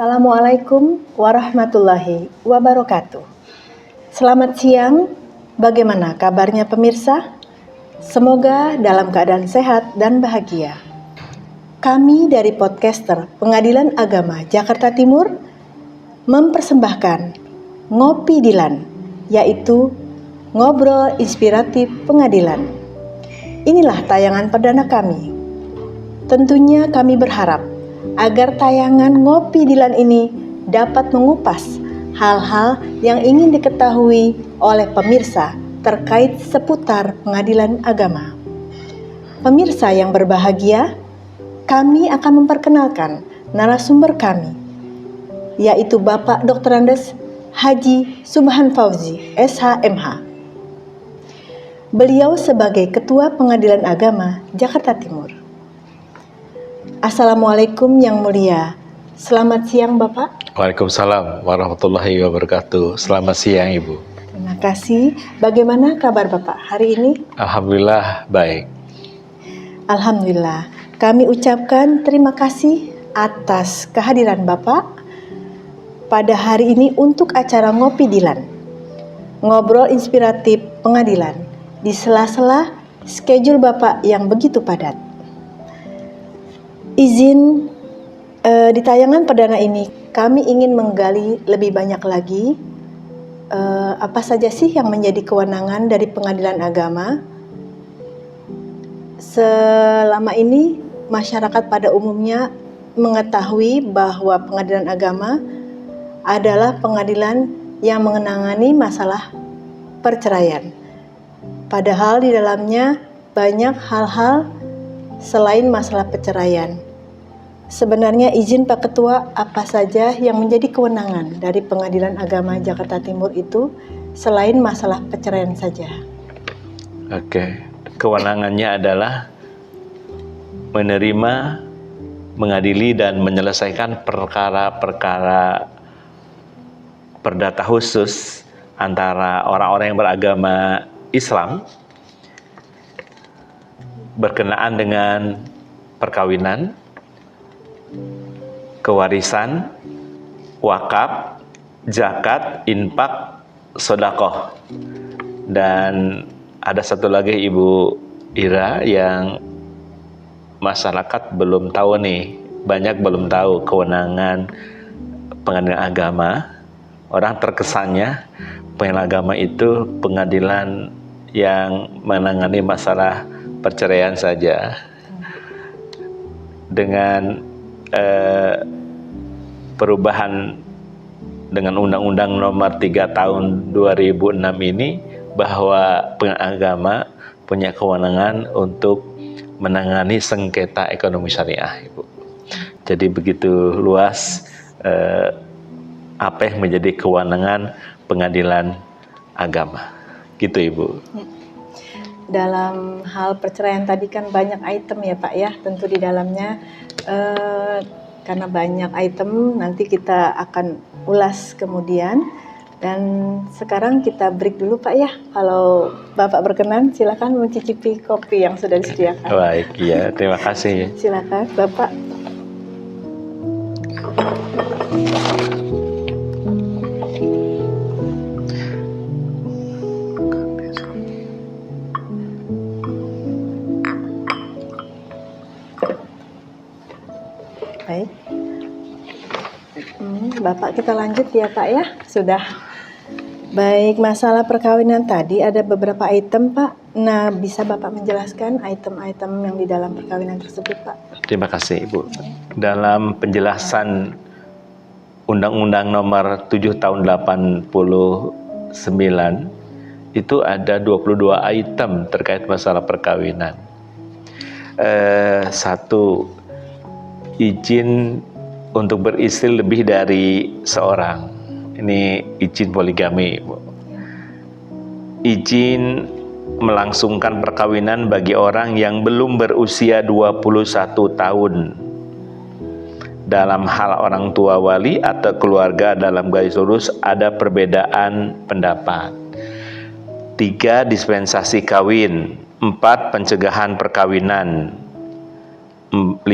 Assalamualaikum warahmatullahi wabarakatuh. Selamat siang, bagaimana kabarnya pemirsa? Semoga dalam keadaan sehat dan bahagia. Kami dari podcaster Pengadilan Agama Jakarta Timur mempersembahkan Ngopi Dilan, yaitu ngobrol inspiratif pengadilan. Inilah tayangan perdana kami. Tentunya kami berharap agar tayangan Ngopi Dilan ini dapat mengupas hal-hal yang ingin diketahui oleh pemirsa terkait seputar pengadilan agama. Pemirsa yang berbahagia, kami akan memperkenalkan narasumber kami, yaitu Bapak Dr. Andes Haji Subhan Fauzi, SHMH. Beliau sebagai Ketua Pengadilan Agama Jakarta Timur. Assalamualaikum yang mulia. Selamat siang Bapak. Waalaikumsalam warahmatullahi wabarakatuh. Selamat siang Ibu. Terima kasih. Bagaimana kabar Bapak hari ini? Alhamdulillah baik. Alhamdulillah. Kami ucapkan terima kasih atas kehadiran Bapak pada hari ini untuk acara Ngopi Dilan, ngobrol inspiratif pengadilan di sela-sela schedule Bapak yang begitu padat. Izin di tayangan perdana ini kami ingin menggali lebih banyak lagi apa saja sih yang menjadi kewenangan dari pengadilan agama. Selama ini masyarakat pada umumnya mengetahui bahwa pengadilan agama adalah pengadilan yang mengenangani masalah perceraian. Padahal di dalamnya banyak hal-hal selain masalah perceraian. Sebenarnya izin Pak Ketua, apa saja yang menjadi kewenangan dari Pengadilan Agama Jakarta Timur itu selain masalah perceraian saja? Oke, kewenangannya adalah menerima, mengadili dan menyelesaikan perkara-perkara perdata khusus antara orang-orang yang beragama Islam berkenaan dengan perkawinan, kewarisan, wakaf, zakat, infak, sedekah. Dan ada satu lagi Ibu Ira yang masyarakat belum tahu nih, banyak belum tahu kewenangan pengadilan agama. Orang terkesannya pengadilan agama itu pengadilan yang menangani masalah perceraian saja. Dengan perubahan dengan Undang-Undang Nomor 3 Tahun 2006 ini, bahwa pengadilan agama punya kewenangan untuk menangani sengketa ekonomi syariah, Ibu. Jadi begitu luas apa yang menjadi kewenangan pengadilan agama, gitu Ibu. Dalam hal perceraian tadi kan banyak item ya Pak ya, tentu di dalamnya karena banyak item nanti kita akan ulas kemudian. Dan sekarang kita break dulu Pak ya, kalau Bapak berkenan silakan mencicipi kopi yang sudah disediakan. Baik, ya, terima kasih. Silakan Bapak. Baik, Bapak kita lanjut ya Pak ya, sudah. Baik, masalah perkawinan tadi ada beberapa item Pak. Nah, bisa Bapak menjelaskan item-item yang di dalam perkawinan tersebut Pak? Terima kasih Ibu. Dalam penjelasan Undang-Undang Nomor 7 Tahun 89 itu ada 22 item terkait masalah perkawinan. Satu, izin untuk beristri lebih dari seorang. Ini izin poligami, Bu. Izin melangsungkan perkawinan bagi orang yang belum berusia 21 tahun. Dalam hal orang tua wali atau keluarga dalam garis lurus ada perbedaan pendapat. 3. Dispensasi kawin. 4. Pencegahan perkawinan. 5.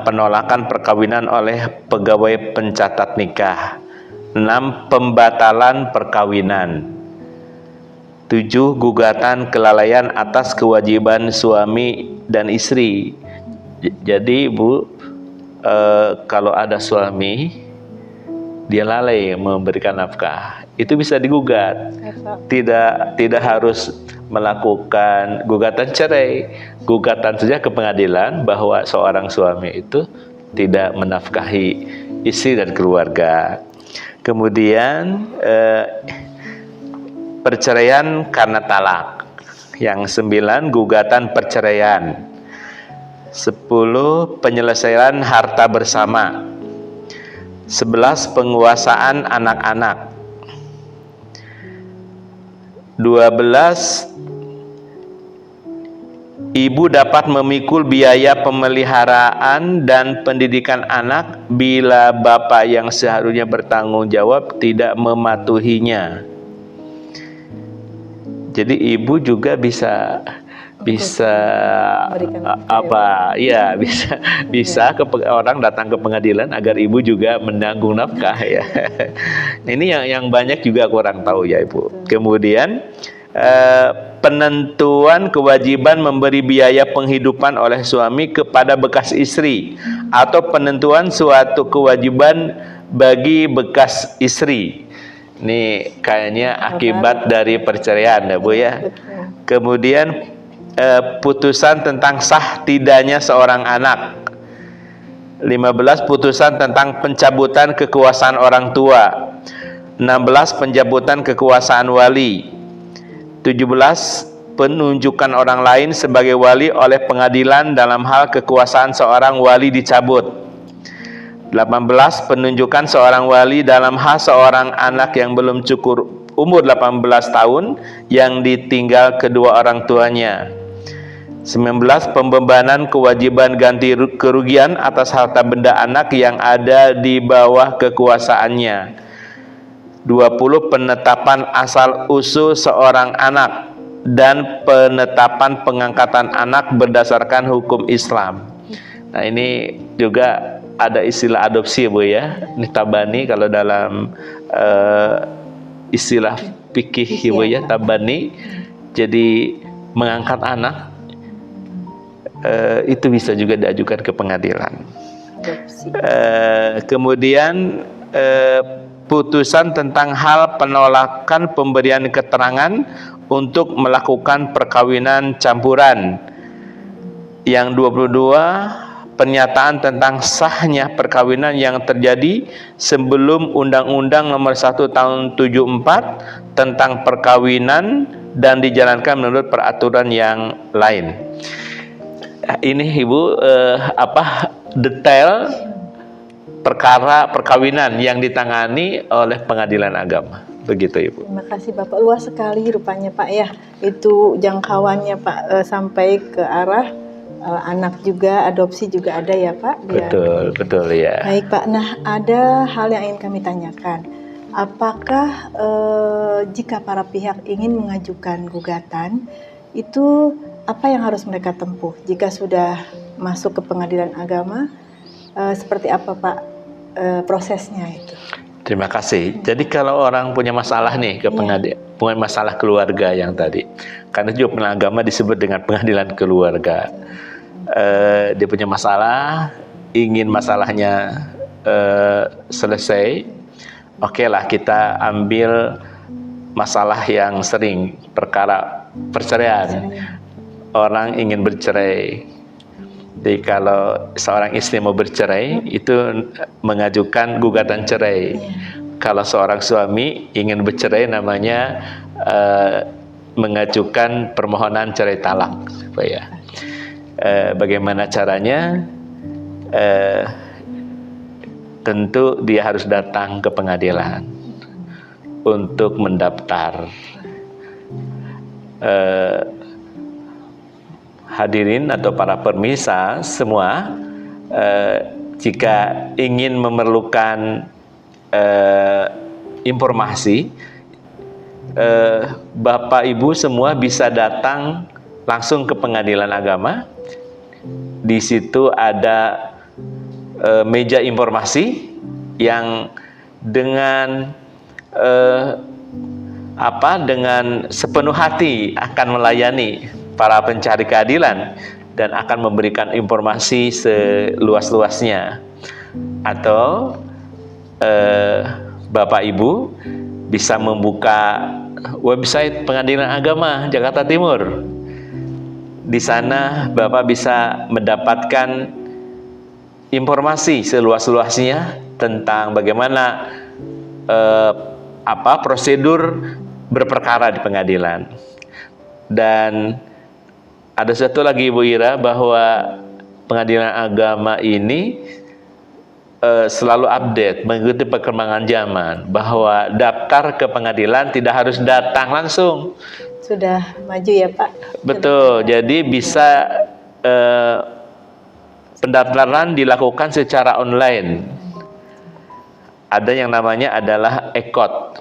Penolakan perkawinan oleh pegawai pencatat nikah. 6. Pembatalan perkawinan. 7. Gugatan kelalaian atas kewajiban suami dan istri. Jadi Ibu, kalau ada suami dia lalai memberikan nafkah, itu bisa digugat. Tidak harus melakukan gugatan cerai, gugatan saja ke pengadilan bahwa seorang suami itu tidak menafkahi istri dan keluarga. Kemudian perceraian karena talak. Yang 9, gugatan perceraian. 10. Penyelesaian harta bersama. 11. Penguasaan anak-anak. 12. Ibu dapat memikul biaya pemeliharaan dan pendidikan anak bila bapak yang seharusnya bertanggung jawab tidak mematuhinya. Jadi ibu juga bisa orang datang ke pengadilan agar ibu juga menanggung nafkah ya. Ini yang banyak juga kurang tahu ya Ibu. Kemudian penentuan kewajiban memberi biaya penghidupan oleh suami kepada bekas istri atau penentuan suatu kewajiban bagi bekas istri. Ini kayaknya akibat dari perceraian ya Bu ya. Kemudian putusan tentang sah tidaknya seorang anak. 15. Putusan tentang pencabutan kekuasaan orang tua. 16. Pencabutan kekuasaan wali. 17. Penunjukan orang lain sebagai wali oleh pengadilan dalam hal kekuasaan seorang wali dicabut. 18. Penunjukan seorang wali dalam hal seorang anak yang belum cukup umur 18 tahun yang ditinggal kedua orang tuanya. 19. Pembebanan kewajiban ganti kerugian atas harta benda anak yang ada di bawah kekuasaannya. 20. Penetapan asal usul seorang anak dan penetapan pengangkatan anak berdasarkan hukum Islam. Nah ini juga ada istilah adopsi Bu ya. Ini tabani kalau dalam istilah fikih Bu ya, tabani. Jadi mengangkat anak itu bisa juga diajukan ke pengadilan. Kemudian putusan tentang hal penolakan pemberian keterangan untuk melakukan perkawinan campuran. Yang 22, pernyataan tentang sahnya perkawinan yang terjadi sebelum Undang-Undang Nomor 1 Tahun 74 tentang perkawinan dan dijalankan menurut peraturan yang lain. Ini Ibu detail perkara perkawinan yang ditangani oleh pengadilan agama. Begitu Ibu. Terima kasih Bapak, luas sekali rupanya Pak ya. Itu jangkauannya Pak sampai ke arah anak juga, adopsi juga ada ya Pak? Betul ya. Baik Pak, nah ada hal yang ingin kami tanyakan. Apakah jika para pihak ingin mengajukan gugatan, itu apa yang harus mereka tempuh? Jika sudah masuk ke pengadilan agama, seperti apa Pak prosesnya itu? Terima kasih. Jadi kalau orang punya masalah nih ke pengadilan, punya masalah keluarga yang tadi, karena juga pengadilan agama disebut dengan pengadilan keluarga. Dia punya masalah, ingin masalahnya selesai. Oke lah, kita ambil masalah yang sering, perkara perceraian. Orang ingin bercerai. Jadi kalau seorang istri mau bercerai, itu mengajukan gugatan cerai. Kalau seorang suami ingin bercerai, namanya mengajukan permohonan cerai talak. Bagaimana caranya? Tentu dia harus datang ke pengadilan untuk mendaftar. Hadirin atau para pemirsa semua, jika ingin memerlukan informasi, Bapak Ibu semua bisa datang langsung ke pengadilan agama Di situ ada meja informasi yang dengan dengan sepenuh hati akan melayani para pencari keadilan dan akan memberikan informasi seluas-luasnya. Atau Bapak Ibu bisa membuka website Pengadilan Agama Jakarta Timur. Di sana Bapak bisa mendapatkan informasi seluas-luasnya tentang bagaimana prosedur berperkara di pengadilan. Dan ada satu lagi Ibu Ira, bahwa Pengadilan Agama ini selalu update mengikuti perkembangan zaman, bahwa daftar ke pengadilan tidak harus datang langsung. Sudah maju ya Pak? Betul, jadi bisa pendaftaran dilakukan secara online. Ada yang namanya adalah EKOT,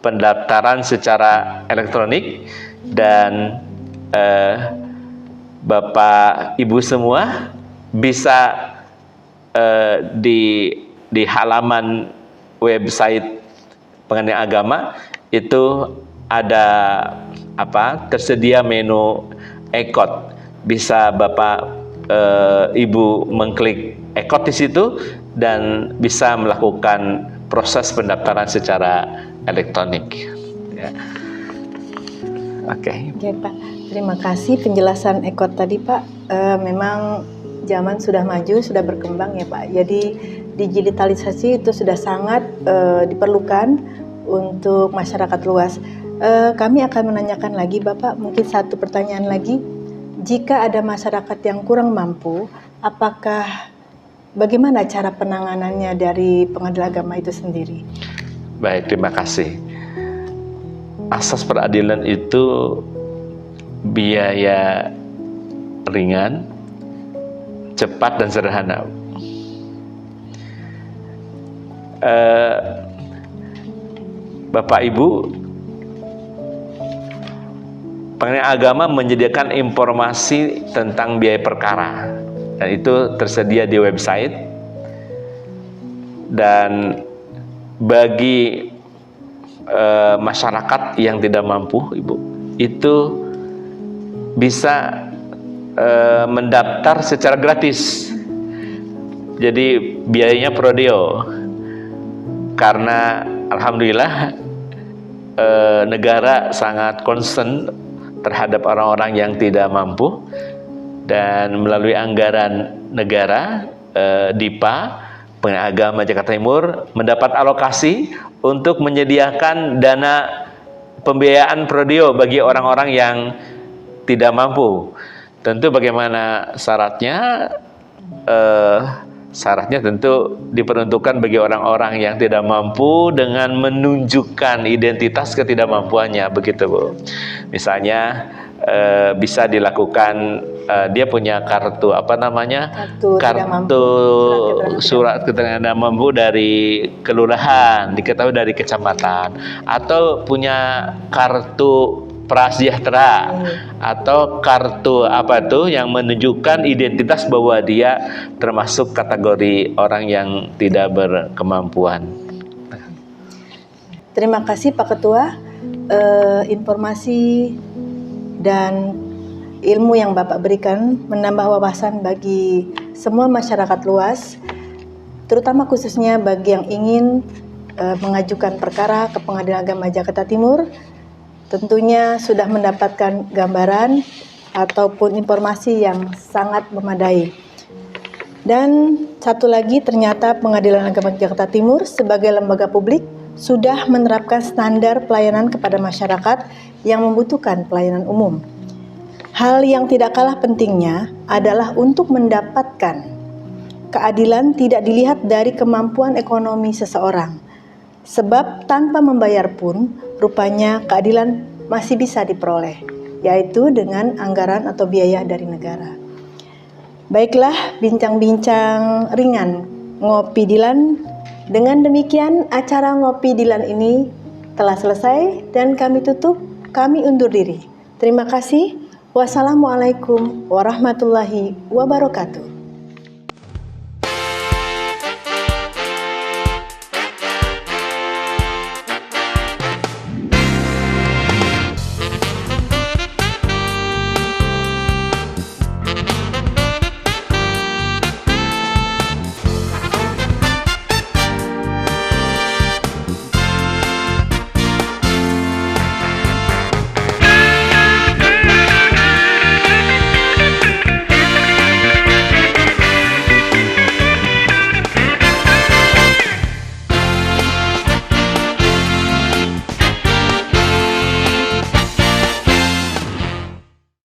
pendaftaran secara elektronik, dan Bapak Ibu semua bisa di halaman website Pengadilan Agama itu ada tersedia menu EKOT. Bisa Bapak Ibu mengklik EKOT di situ dan bisa melakukan proses pendaftaran secara elektronik. Ya. Oke. Oke Pak, terima kasih penjelasan EKOT tadi Pak. Memang zaman sudah maju, sudah berkembang ya Pak. Jadi digitalisasi itu sudah sangat diperlukan untuk masyarakat luas. Kami akan menanyakan lagi Bapak, mungkin satu pertanyaan lagi. Jika ada masyarakat yang kurang mampu, bagaimana cara penanganannya dari Pengadilan Agama itu sendiri? Baik, terima kasih. Asas peradilan itu biaya ringan, cepat dan sederhana. Bapak Ibu, Pengadilan Agama menyediakan informasi tentang biaya perkara, dan itu tersedia di website. Dan bagi masyarakat yang tidak mampu, Ibu, itu bisa mendaftar secara gratis. Jadi biayanya prodeo, karena alhamdulillah negara sangat concern terhadap orang-orang yang tidak mampu, dan melalui anggaran negara DIPA Pengadilan Agama Jakarta Timur mendapat alokasi untuk menyediakan dana pembiayaan prodeo bagi orang-orang yang tidak mampu. Tentu bagaimana syaratnya? Syaratnya tentu diperuntukkan bagi orang-orang yang tidak mampu dengan menunjukkan identitas ketidakmampuannya, begitu Bu. Misalnya bisa dilakukan, dia punya kartu surat keterangan tidak mampu dari kelurahan, diketahui dari kecamatan, atau punya kartu prasejahtera, atau kartu yang menunjukkan identitas bahwa dia termasuk kategori orang yang tidak berkemampuan. Terima kasih Pak Ketua, informasi dan ilmu yang Bapak berikan menambah wawasan bagi semua masyarakat luas, terutama khususnya bagi yang ingin mengajukan perkara ke Pengadilan Agama Jakarta Timur. Tentunya sudah mendapatkan gambaran ataupun informasi yang sangat memadai. Dan satu lagi, ternyata Pengadilan Agama Jakarta Timur sebagai lembaga publik sudah menerapkan standar pelayanan kepada masyarakat yang membutuhkan pelayanan umum. Hal yang tidak kalah pentingnya adalah untuk mendapatkan keadilan tidak dilihat dari kemampuan ekonomi seseorang. Sebab tanpa membayar pun, rupanya keadilan masih bisa diperoleh, yaitu dengan anggaran atau biaya dari negara. Baiklah, bincang-bincang ringan Ngopi Dilan. Dengan demikian, acara Ngopi Dilan ini telah selesai dan kami tutup, kami undur diri. Terima kasih. Wassalamualaikum warahmatullahi wabarakatuh.